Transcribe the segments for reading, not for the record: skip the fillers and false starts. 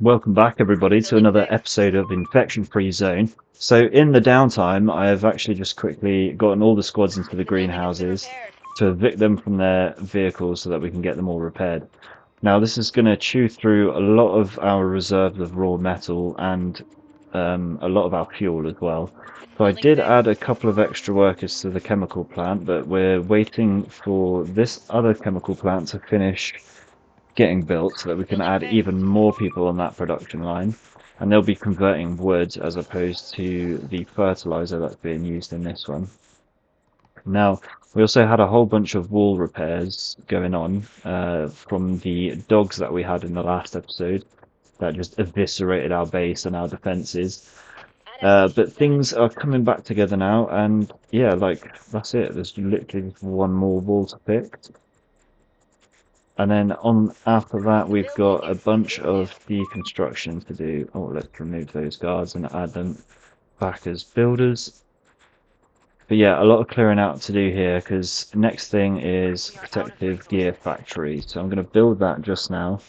Welcome back, everybody, to another episode of Infection Free Zone. So, in the downtime, I have actually just quickly gotten all the squads into the greenhouses to evict them from their vehicles so that we can get them all repaired. Now, this is going to chew through a lot of our reserves of raw metal and a lot of our fuel as well. So, I did add a couple of extra workers to the chemical plant, but we're waiting for this other chemical plant to finish getting built so that we can add even more people on that production line, and they'll be converting wood as opposed to the fertilizer that's being used in this one. Now, we also had a whole bunch of wall repairs going on from the dogs that we had in the last episode that just eviscerated our base and our defenses. But things are coming back together now, and yeah, like that's it. There's literally just one more wall to fix. And then on after that, we've got a bunch of deconstruction to do. Oh, let's remove those guards and add them back as builders. But yeah, a lot of clearing out to do here because next thing is protective gear factory. So I'm going to build that just now.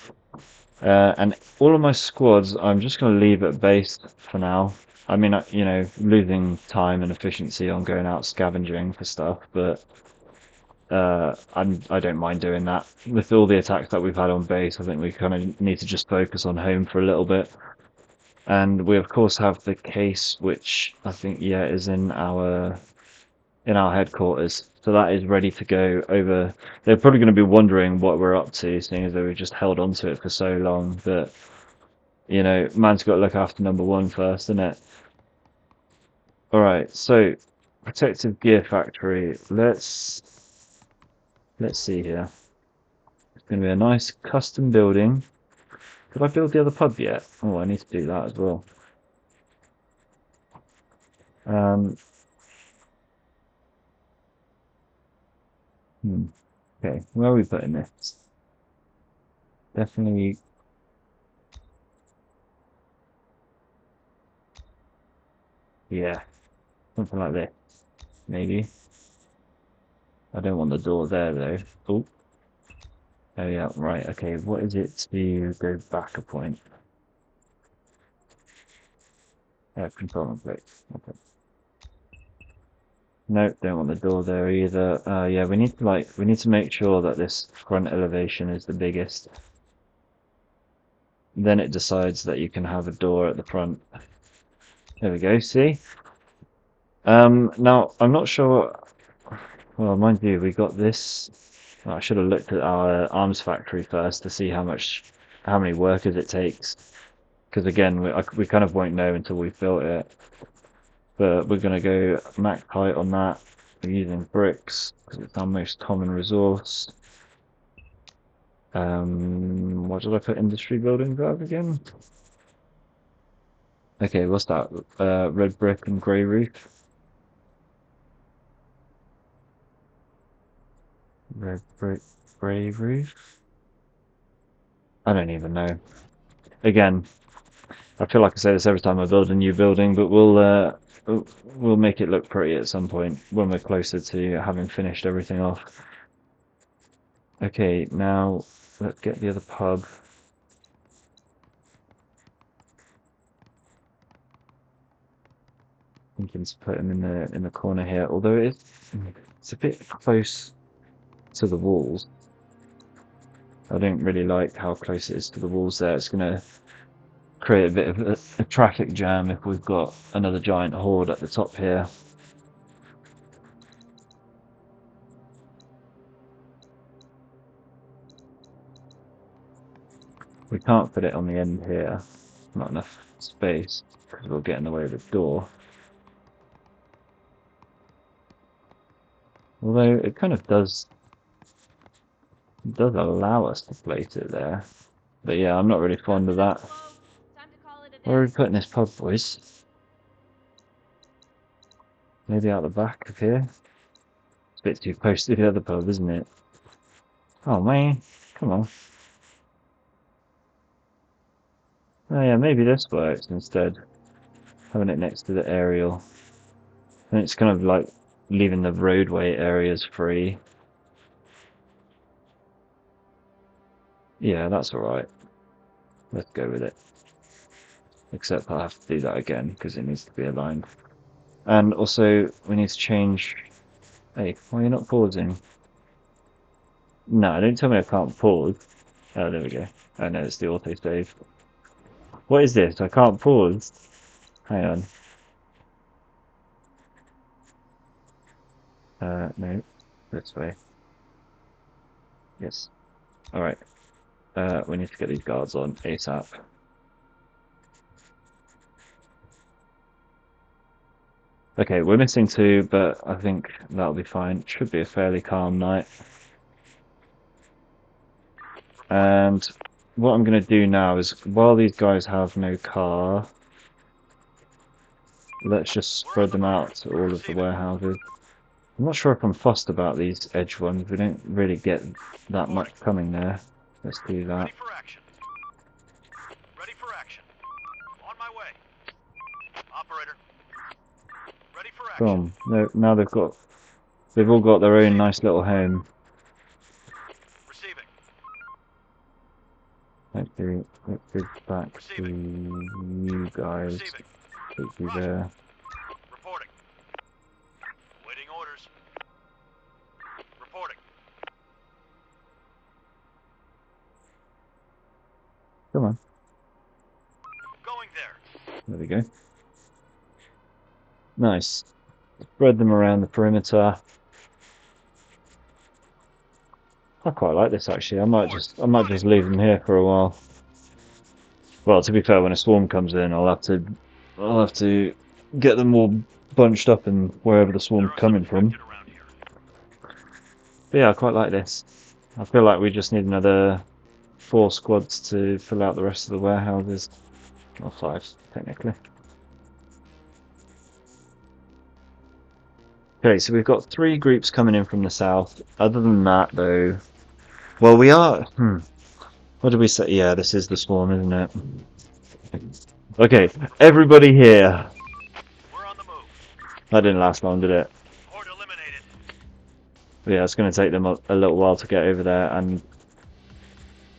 And all of my squads, I'm just going to leave at base for now. I mean, you know, losing time and efficiency on going out scavenging for stuff, but I don't mind doing that. With all the attacks that we've had on base, I think we kind of need to just focus on home for a little bit. And we of course have the case, which I think yeah is in our headquarters. So that is ready to go over. They're probably going to be wondering what we're up to, seeing as though we've just held on to it for so long. But you know, man's got to look after number one first, isn't it? All right, so protective gear factory. Let's see here. It's going to be a nice custom building. Did I build the other pub yet? Oh, I need to do that as well. Um, okay, where are we putting this? Definitely. Yeah, something like this, maybe. I don't want the door there though. Oh, oh yeah, right. Okay, what is it to go back a point? Control plate. Okay. No, don't want the door there either. Yeah, we need to make sure that this front elevation is the biggest. Then it decides that you can have a door at the front. There we go, see? Now, I'm not sure. Well, mind you, we got this. Well, I should have looked at our arms factory first to see how many workers it takes. Because again, we kind of won't know until we've built it. But we're going to go max height on that. We're using bricks because it's our most common resource. What did I put industry building verb again? Okay, what's that? Red brick and grey roof. Red brick, grey roof. I don't even know. Again, I feel like I say this every time I build a new building, but we'll make it look pretty at some point when we're closer to having finished everything off. Okay, now let's get the other pub. Thinking to put him in the corner here, although it's a bit close to the walls. I don't really like how close it is to the walls there. It's going to create a bit of a traffic jam if we've got another giant horde at the top here. We can't put it on the end here. Not enough space because we'll get in the way of the door. Although it kind of does allow us to place it there. But yeah, I'm not really fond of that. Where are we putting this pub, boys? Maybe out the back of here? It's a bit too close to the other pub, isn't it? Oh man, come on. Oh yeah, maybe this works instead. Having it next to the aerial. And it's kind of like leaving the roadway areas free. Yeah, that's alright. Let's go with it. Except I have to do that again because it needs to be aligned. And also, we need to change... Hey, why are you not pausing? No, don't tell me I can't pause. Oh, there we go. Oh no, it's the auto save. What is this? I can't pause. Hang on. No. This way. Yes. Alright. We need to get these guards on ASAP. Okay, we're missing 2, but I think that'll be fine. Should be a fairly calm night. And what I'm going to do now is, while these guys have no car, let's just spread them out to all of the warehouses. I'm not sure if I'm fussed about these edge ones. We don't really get that much coming there. Let's do that. Ready for action. Ready for action. On my way. Operator. Ready for action. Boom. No, now they've all got their own nice little home. Receiving. Let's go back to you guys. Receiving. Take you there. Reporting. Waiting orders. Reporting. Come on. Going there. There we go. Nice. Spread them around the perimeter. I quite like this actually. I might just leave them here for a while. Well, to be fair, when a swarm comes in, I'll have to get them all bunched up in wherever the swarm's coming from. But yeah, I quite like this. I feel like we just need another 4 squads to fill out the rest of the warehouses. Or 5, technically. Okay, so we've got 3 groups coming in from the south. Other than that, though... Well, we are... What did we say? Yeah, this is the swarm, isn't it? Okay, everybody here. We're on the move. That didn't last long, did it? Horde eliminated. Yeah, it's going to take them a little while to get over there, and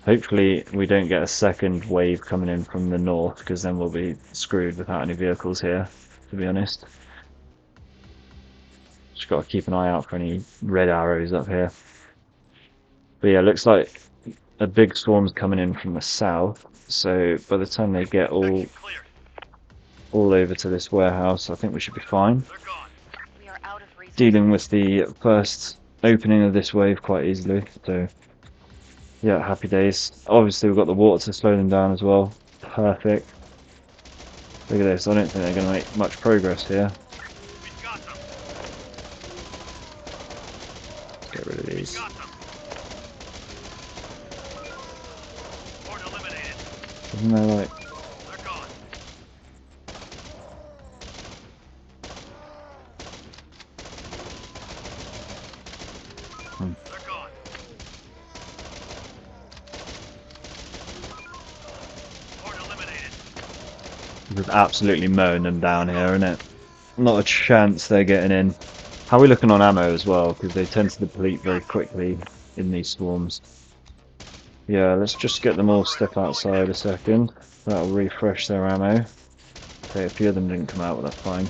hopefully we don't get a second wave coming in from the north, because then we'll be screwed without any vehicles here, to be honest. Just got to keep an eye out for any red arrows up here. But yeah, looks like a big swarm's coming in from the south, so by the time they get all over to this warehouse, I think we should be fine. We are out of resources. Dealing with the first opening of this wave quite easily, so yeah, happy days. Obviously we've got the water to slow them down as well. Perfect. Look at this, I don't think they're going to make much progress here. We've got them. Get rid of these. Got them. Horde eliminated. Isn't there like... They're gone. They're gone. Horde eliminated. Just absolutely mowing them down here, isn't it? Not a chance they're getting in. How are we looking on ammo as well? Because they tend to deplete very quickly in these swarms. Yeah, let's just get them all step outside a second. That'll refresh their ammo. Okay, a few of them didn't come out, but that's fine.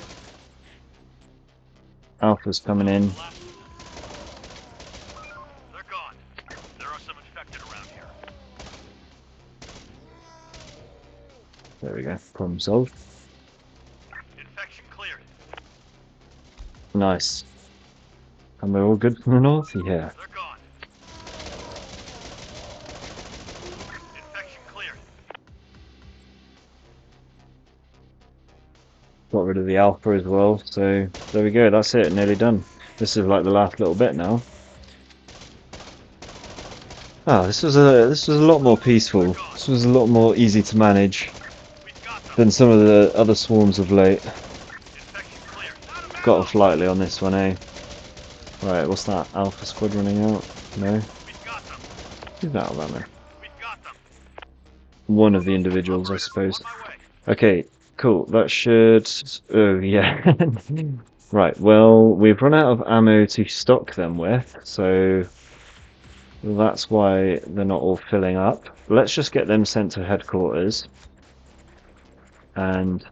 Alpha's coming in. They're gone. There are some infected around here. There we go. Problem solved. Infection cleared. Nice. And we're all good from the north? Yeah. They're gone. Infection cleared. Got rid of the alpha as well, so there we go, that's it, nearly done. This is like the last little bit now. Ah, this was a lot more peaceful. This was a lot more easy to manage than some of the other swarms of late. Infection cleared. Got off lightly on this one, eh? Right, what's that? Alpha squad running out? No? We've got them. Who's out of ammo? We've got them. One of the individuals, I suppose. On my way. Okay, cool. That should... Oh, yeah. Right, well, we've run out of ammo to stock them with, so... That's why they're not all filling up. Let's just get them sent to headquarters. And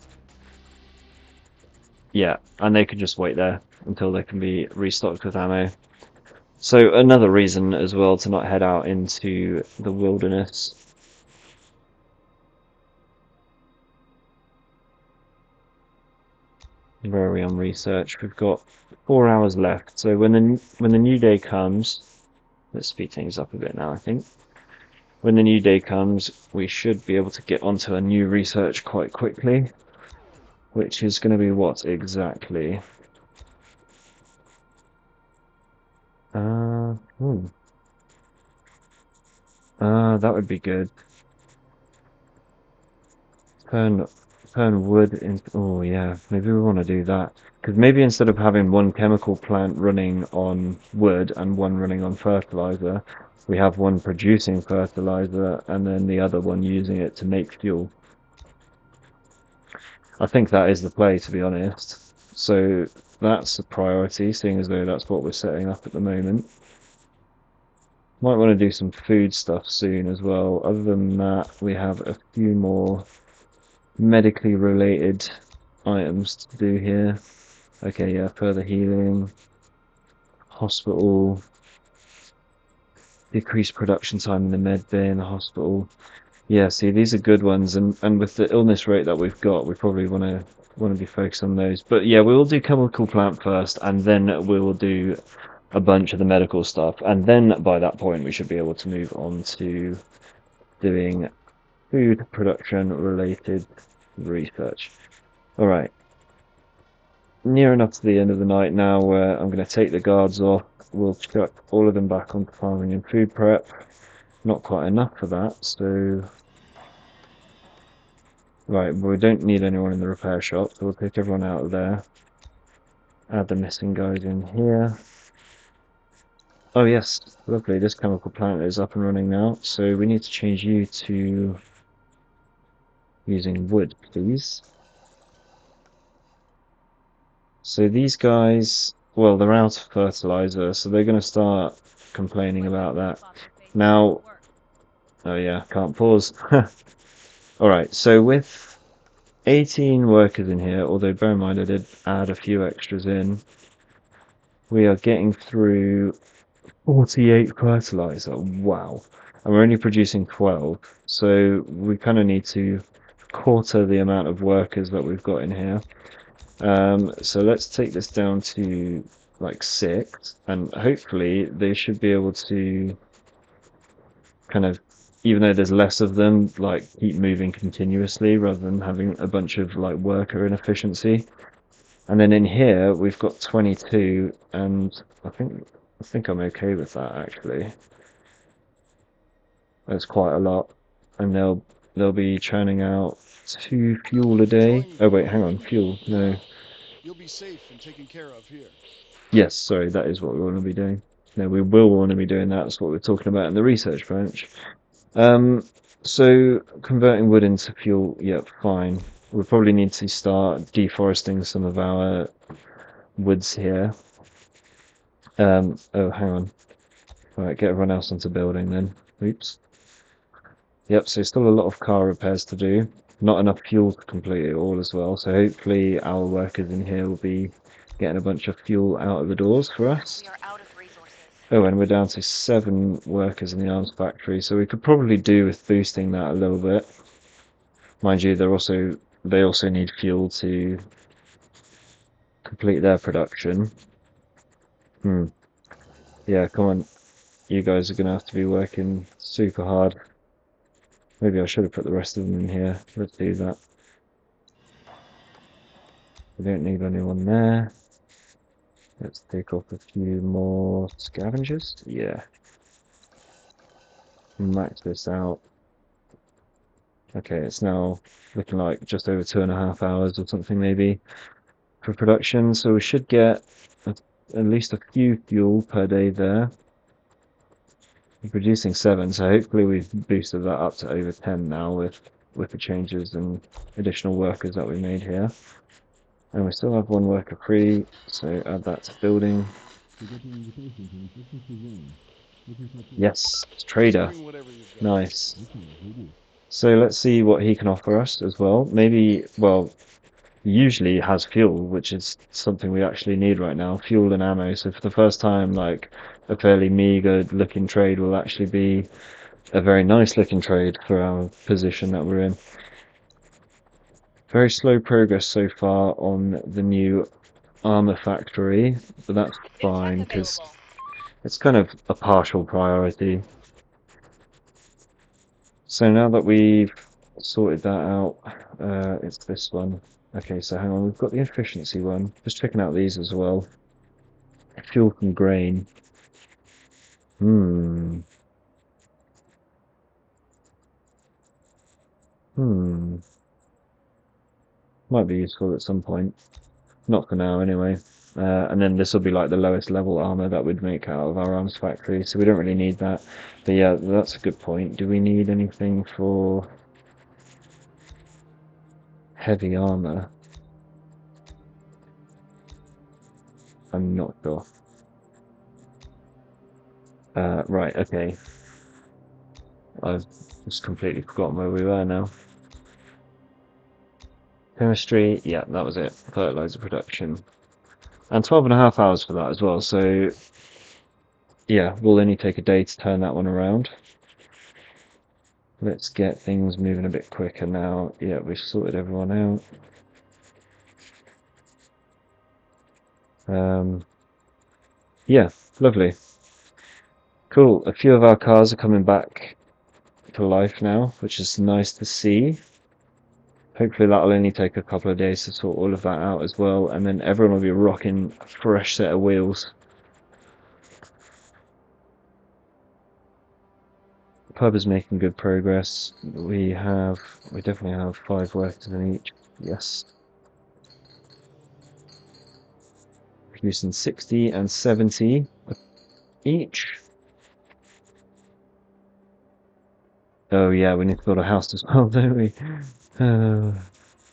yeah, and they can just wait there until they can be restocked with ammo. So another reason as well to not head out into the wilderness. Where are we on research? We've got 4 hours left. So when the new day comes, let's speed things up a bit now, I think. When the new day comes, we should be able to get onto a new research quite quickly, which is going to be what exactly? Uh, hmm. That would be good. Turn turn wood in. Oh yeah, maybe we want to do that. Because maybe instead of having one chemical plant running on wood and one running on fertilizer, we have one producing fertilizer and then the other one using it to make fuel. I think that is the play, to be honest. So that's a priority, seeing as though that's what we're setting up at the moment. Might want to do some food stuff soon as well. Other than that, we have a few more medically related items to do here. Okay, yeah, further healing, hospital, decreased production time in the med bay in the hospital. Yeah, see, these are good ones, and with the illness rate that we've got, we probably want to be focused on those. But yeah, we will do chemical plant first, and then we will do a bunch of the medical stuff, and then by that point we should be able to move on to doing food production related research. All right, near enough to the end of the night now where I'm going to take the guards off. We'll chuck all of them back onto farming and food prep. Not quite enough for that, so right, we don't need anyone in the repair shop, so we'll take everyone out of there. Add the missing guys in here. Oh yes, lovely, this chemical plant is up and running now, so we need to change you to using wood, please. So these guys, well, they're out of fertilizer, so they're going to start complaining about that. Now, oh yeah, can't pause. Alright, so with 18 workers in here, although bear in mind I did add a few extras in, we are getting through 48 fertilizer. Wow. And we're only producing 12, so we kind of need to quarter the amount of workers that we've got in here. So let's take this down to like 6, and hopefully they should be able to kind of, even though there's less of them, like keep moving continuously rather than having a bunch of like worker inefficiency. And then in here we've got 22, and I think I'm okay with that actually. That's quite a lot, and they'll be churning out 2 fuel a day. Oh wait, hang on, fuel. No. You'll be safe and taken care of here. Yes, sorry, that is what we want to be doing. No, we will want to be doing that. That's what we're talking about in the research branch. So converting wood into fuel, yep, fine. We'll probably need to start deforesting some of our woods here. Oh, hang on. All right, get everyone else onto building then. Oops. Yep, so still a lot of car repairs to do. Not enough fuel to complete it all as well. So hopefully our workers in here will be getting a bunch of fuel out of the doors for us. We are out of resources. Oh, and we're down to 7 workers in the arms factory, so we could probably do with boosting that a little bit. Mind you, they also need fuel to complete their production. Yeah, come on. You guys are gonna have to be working super hard. Maybe I should have put the rest of them in here. Let's do that. We don't need anyone there. Let's take off a few more scavengers. Yeah. Max this out. Okay, it's now looking like just over 2.5 hours or something maybe for production. So we should get at least a few fuel per day there. We're producing 7, so hopefully we've boosted that up to over 10 now with the changes and additional workers that we made here. And we still have 1 worker free, so add that to building. Yes, Just trader. bring whatever you've got. Nice. So let's see what he can offer us as well. Maybe, well, usually has fuel, which is something we actually need right now, fuel and ammo. So for the first time, like a fairly meager looking trade will actually be a very nice looking trade for our position that we're in. Very slow progress so far on the new armor factory, but that's fine because it's kind of a partial priority. So now that we've sorted that out, it's this one. Okay, so hang on, we've got the efficiency one. Just checking out these as well. Fuel from grain. Hmm. Hmm. Might be useful at some point. Not for now, anyway. And then this will be like the lowest level armor that we'd make out of our arms factory, so we don't really need that. But yeah, that's a good point. Do we need anything for heavy armor? I'm not sure. Right, okay. I've just completely forgotten where we were now. Chemistry, yeah, that was it. Fertilizer production. And 12.5 hours for that as well, so yeah, we'll only take a day to turn that one around. Let's get things moving a bit quicker now. Yeah, we've sorted everyone out. Yeah, lovely. Cool. A few of our cars are coming back to life now, which is nice to see. Hopefully that'll only take a couple of days to sort all of that out as well, and then everyone will be rocking a fresh set of wheels. The pub is making good progress. We definitely have 5 workers in each. Yes. Producing 60 and 70 each. Oh yeah, we need to build a house as well, don't we?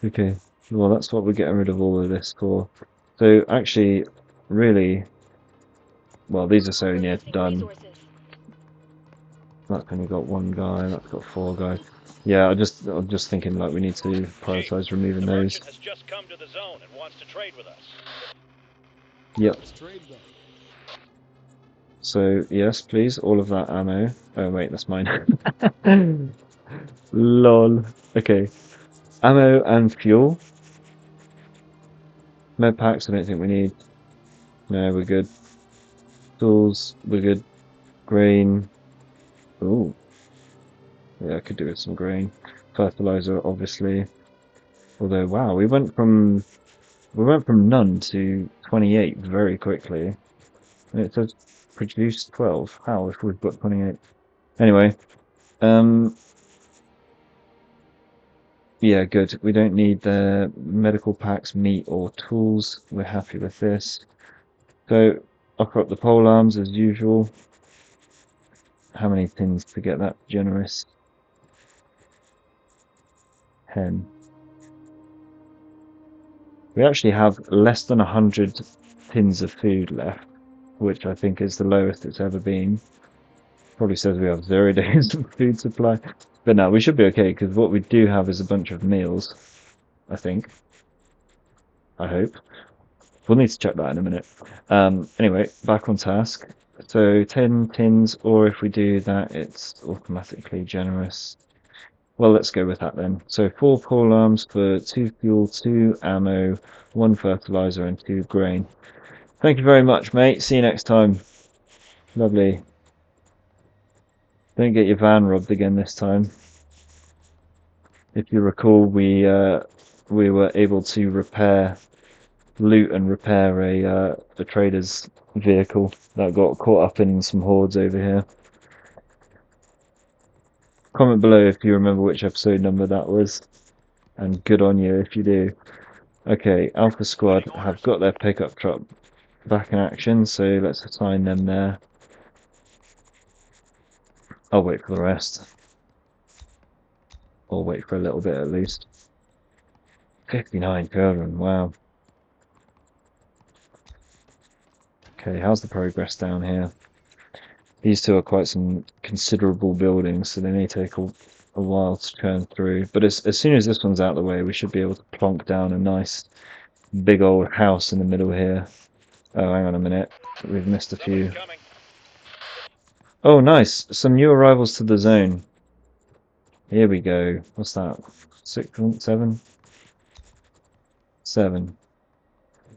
Okay. Well, that's what we're getting rid of all of this for. So actually, really, well, these are so near done. That's only got 1 guy. That's got 4 guys. Yeah, I'm just thinking like we need to prioritize removing The those. merchant has just come to the zone and wants to trade with us. Yep. Let's trade then. So yes, please, all of that ammo. Oh wait, that's mine. Lol. Okay. Ammo and fuel. Med packs, I don't think we need. No, we're good. Tools, we're good. Grain. Ooh. Yeah, I could do with some grain. Fertilizer, obviously. Although, wow, we went from none to 28 very quickly. And it says produce 12. How if we've got 28? Anyway, um, yeah, good. We don't need the medical packs, meat, or tools. We're happy with this. So, offer up the pole arms as usual. How many pins to get that generous? 10. We actually have less than 100 tins of food left, which I think is the lowest it's ever been. Probably says we have 0 days of food supply. But no, we should be okay, because what we do have is a bunch of meals, I think. I hope. We'll need to check that in a minute. Anyway, back on task. So 10 tins, or if we do that, it's automatically generous. Well, let's go with that then. So 4 pole arms for 2 fuel, 2 ammo, 1 fertilizer, and 2 grain. Thank you very much, mate. See you next time. Lovely. Don't get your van robbed again this time. If you recall, we were able to loot and repair a trader's vehicle that got caught up in some hordes over here. Comment below if you remember which episode number that was, and good on you if you do. Okay, Alpha Squad have got their pickup truck back in action, so let's assign them there. I'll wait for the rest. Or wait for a little bit at least. 59 children, wow. Okay, how's the progress down here? These two are quite some considerable buildings, so they may take a while to turn through. But as soon as this one's out of the way, we should be able to plonk down a nice big old house in the middle here. Oh, hang on a minute. We've missed a few. Coming. Oh, nice. Some new arrivals to the zone. Here we go. What's that? 6, 7? 7.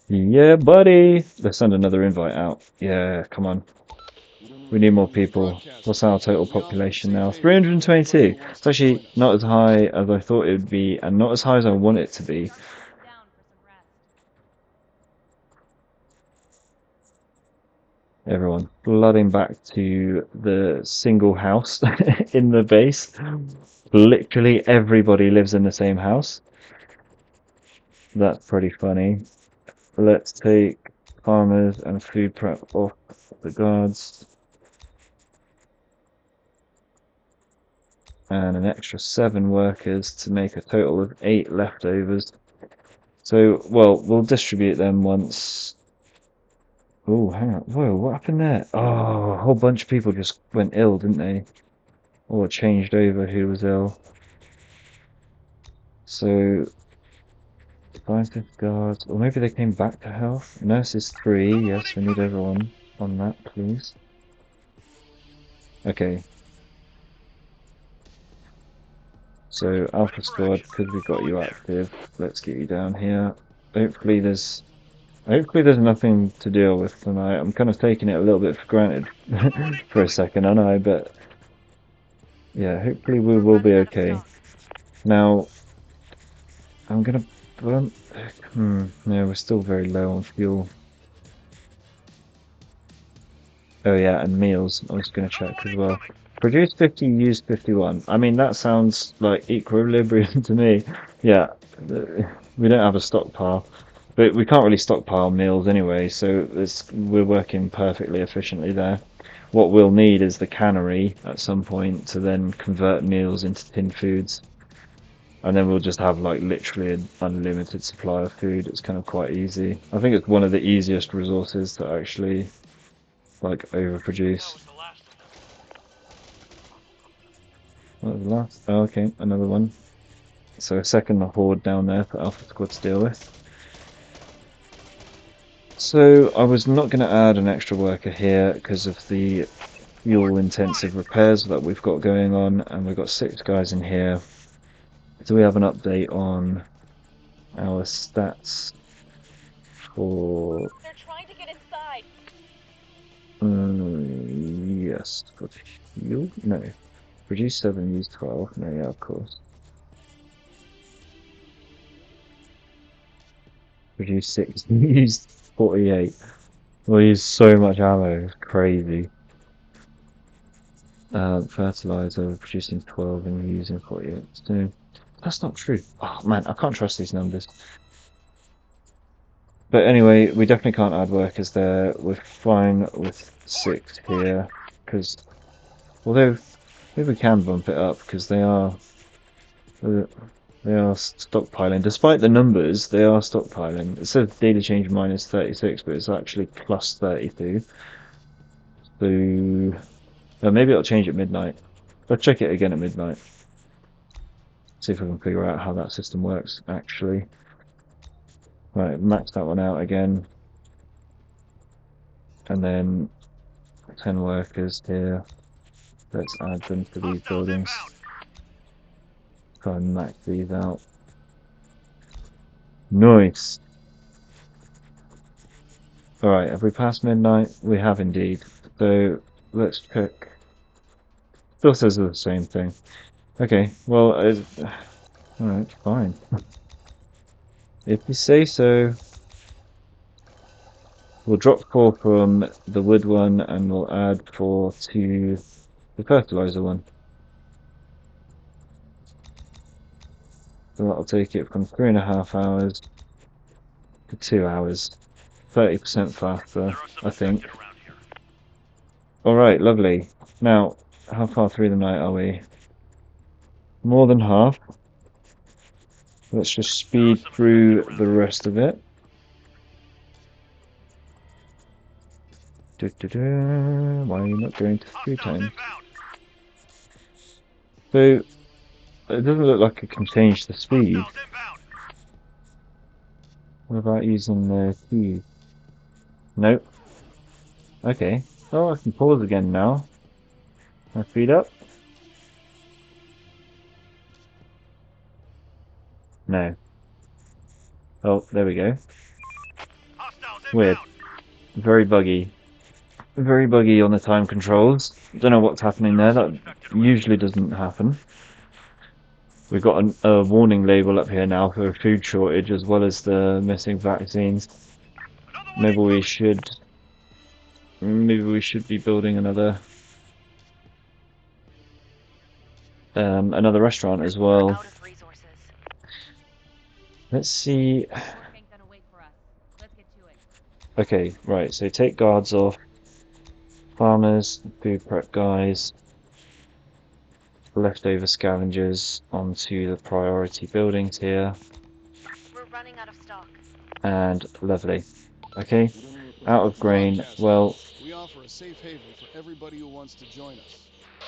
Yeah, buddy. Let's send another invite out. Yeah, come on. We need more people. What's our total population now? 322. It's actually not as high as I thought it would be, and not as high as I want it to be. Everyone flooding back to the single house in the base. Literally everybody lives in the same house. That's pretty funny. Let's take farmers and food prep off the guards. And an extra 7 workers to make a total of 8 leftovers. So, well, we'll distribute them once. Oh, hang on. Whoa, what happened there? Oh, a whole bunch of people just went ill, didn't they? Or changed over who was ill. So, 5 guards. Or maybe they came back to health. Nurses 3. Yes, we need everyone on that, please. Okay. So, Alpha Squad, because we got you active, let's get you down here. Hopefully there's nothing to deal with tonight. I'm kind of taking it a little bit for granted for a second, aren't I? But yeah, hopefully we will be okay. Now, I'm gonna burn. No, we're still very low on fuel. Oh yeah, and meals. I was gonna check as well. Produce 50, use 51. I mean, that sounds like equilibrium to me. Yeah, we don't have a stockpile. But we can't really stockpile meals anyway, so we're working perfectly efficiently there. What we'll need is the cannery at some point to then convert meals into tinned foods. And then we'll just have like literally an unlimited supply of food. It's kind of quite easy. I think it's one of the easiest resources to actually like overproduce. What was the last? Oh, okay, another one. So a second horde down there for Alpha Squad to deal with. So I was not going to add an extra worker here because of the fuel intensive repairs that we've got going on, and we've got 6 guys in here. Do we have an update on our stats for They're trying to get inside. yes, for fuel? No. Produce 7, use 12. No, yeah, of course. Produce 6, use 48. We use so much ammo, it's crazy. Fertilizer, producing 12 and using 48. So, that's not true. Oh man, I can't trust these numbers. But anyway, we definitely can't add workers there. We're fine with 6 here, because although maybe we can bump it up because they are stockpiling. Despite the numbers, they are stockpiling. It says daily change minus 36, but it's actually plus 32. So maybe it'll change at midnight. I'll check it again at midnight. See if I can figure out how that system works actually. Right, max that one out again. And then 10 workers here. Let's add them to these buildings. Try and max these out. Nice. Alright, have we passed midnight? We have indeed. So let's check. Still says the same thing. Okay, well, alright, fine. If you say so. We'll drop 4 from the wood one and we'll add 4 to the fertilizer one. So that'll take it from 3.5 hours to 2 hours. 30% faster, I think. Alright, lovely. Now, how far through the night are we? More than half. Let's just speed through the rest of it. Why are you not going to food Hostiles time? inbound. So, it doesn't look like it can change the speed. Hostiles inbound. What about using the key? Nope. Okay. Oh, I can pause again now. Can I speed up? No. Oh, there we go. Hostiles Weird. inbound. Very buggy. Very buggy on the time controls. Don't know what's happening there. That usually doesn't happen. We've got a warning label up here now for a food shortage as well as the missing vaccines. Another one Maybe we incoming. should maybe we should be building another restaurant as We're well. out of resources. Let's see. Work ain't gonna wait for us. Let's get to it. Okay, right, so take guards off, farmers, food prep guys, leftover scavengers onto the priority buildings here, We're running out of stock. and lovely. Okay, out of grain. Broadcast. Well, We offer a safe haven for everybody who wants to join us.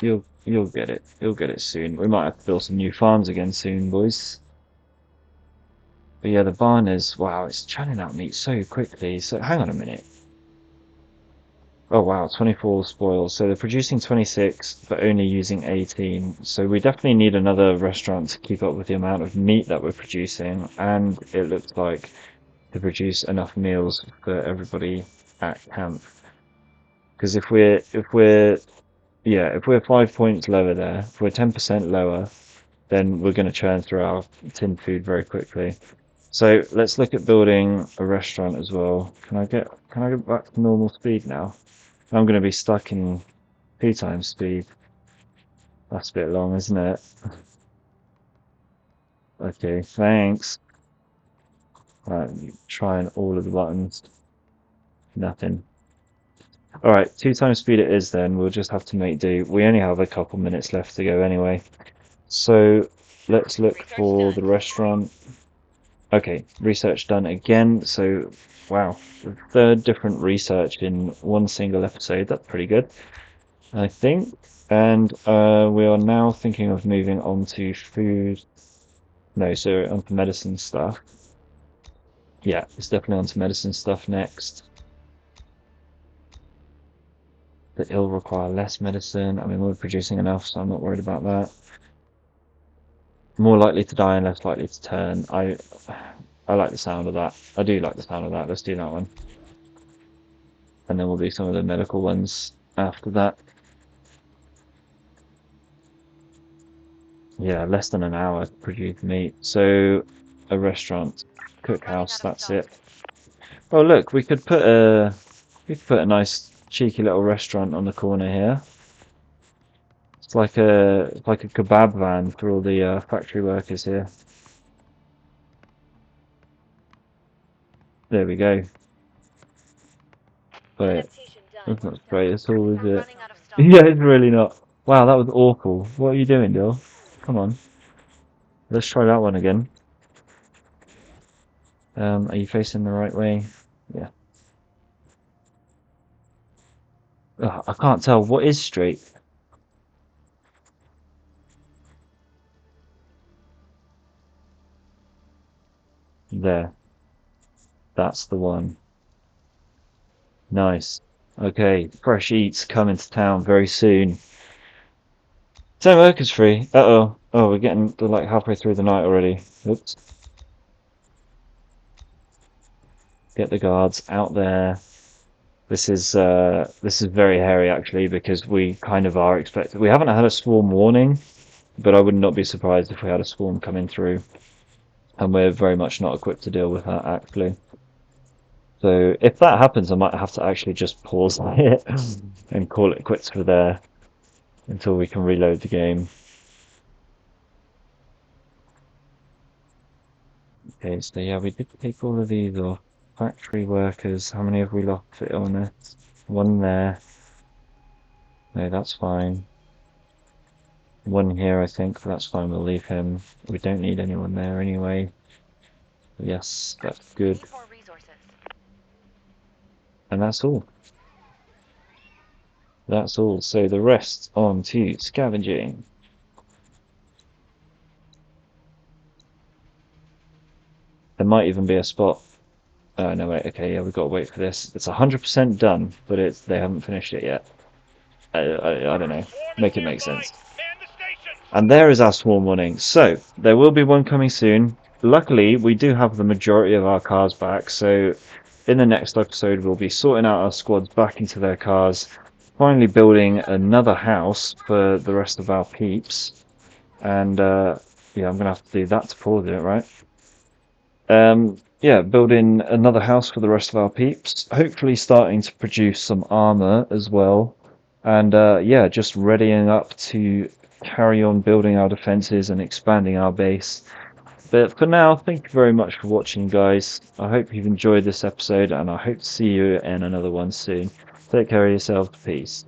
you'll get it. You'll get it soon. We might have to build some new farms again soon, boys. But yeah, the barn is, wow, it's churning out meat so quickly. So hang on a minute. Oh wow, 24 spoils. So they're producing 26, but only using 18. So we definitely need another restaurant to keep up with the amount of meat that we're producing. And it looks like to produce enough meals for everybody at camp. Because if we're 5 points lower there, if we're 10% lower, then we're going to churn through our tin food very quickly. So let's look at building a restaurant as well. Can I get back to normal speed now? I'm going to be stuck in 2 times speed. That's a bit long, isn't it? Okay, thanks. Right, trying all of the buttons. Nothing. Alright, 2 times speed it is then. We'll just have to make do. We only have a couple minutes left to go anyway. So let's look Research for the done. restaurant. Okay, research done again. So, wow, the third different research in one single episode. That's pretty good, I think. And we are now thinking of moving on to food. No, so onto medicine stuff. Yeah, it's definitely onto medicine stuff next. The ill require less medicine. I mean, we're producing enough, so I'm not worried about that. More likely to die and less likely to turn. I like the sound of that. I do like the sound of that. Let's do that one. And then we'll do some of the medical ones after that. Yeah, less than an hour to produce meat. So, a restaurant, cookhouse, that's it. Oh, look, we could put a nice cheeky little restaurant on the corner here. It's like a kebab van for all the factory workers here. There we go. But Adaptation that's done. not great at all, is We're it? running out of stock. Yeah, it's really not. Wow, that was awful. What are you doing, Dill? Come on. Let's try that one again. Are you facing the right way? Yeah. Ugh, I can't tell. What is straight? There. That's the one. Nice. Okay, fresh eats coming to town very soon. 10 workers free. Uh-oh. Oh, we're like halfway through the night already. Oops. Get the guards out there. This is very hairy actually because we kind of are expected. We haven't had a swarm warning, but I would not be surprised if we had a swarm coming through, and we're very much not equipped to deal with that actually. So if that happens, I might have to actually just pause it and call it quits for there until we can reload the game. Okay, so yeah, we did take all of these off. Factory workers, how many have we lost for illness? One there. No, that's fine. One here, I think, but that's fine, we'll leave him. We don't need anyone there anyway. Yes, that's good. Need more resources. And that's all. That's all. So the rest on to scavenging. There might even be a spot. Oh no, wait. Okay, yeah, we've got to wait for this. It's 100% done, but they haven't finished it yet. I don't know. Swarm is Make it make nearby. sense. Man the station. And there is our swarm warning. So there will be one coming soon. Luckily, we do have the majority of our cars back. So in the next episode, we'll be sorting out our squads back into their cars, finally building another house for the rest of our peeps. And yeah, I'm gonna have to do that to pause it, right? Yeah, building another house for the rest of our peeps. Hopefully starting to produce some armor as well. And yeah, just readying up to carry on building our defenses and expanding our base. But for now, thank you very much for watching, guys. I hope you've enjoyed this episode, and I hope to see you in another one soon. Take care of yourselves. Peace.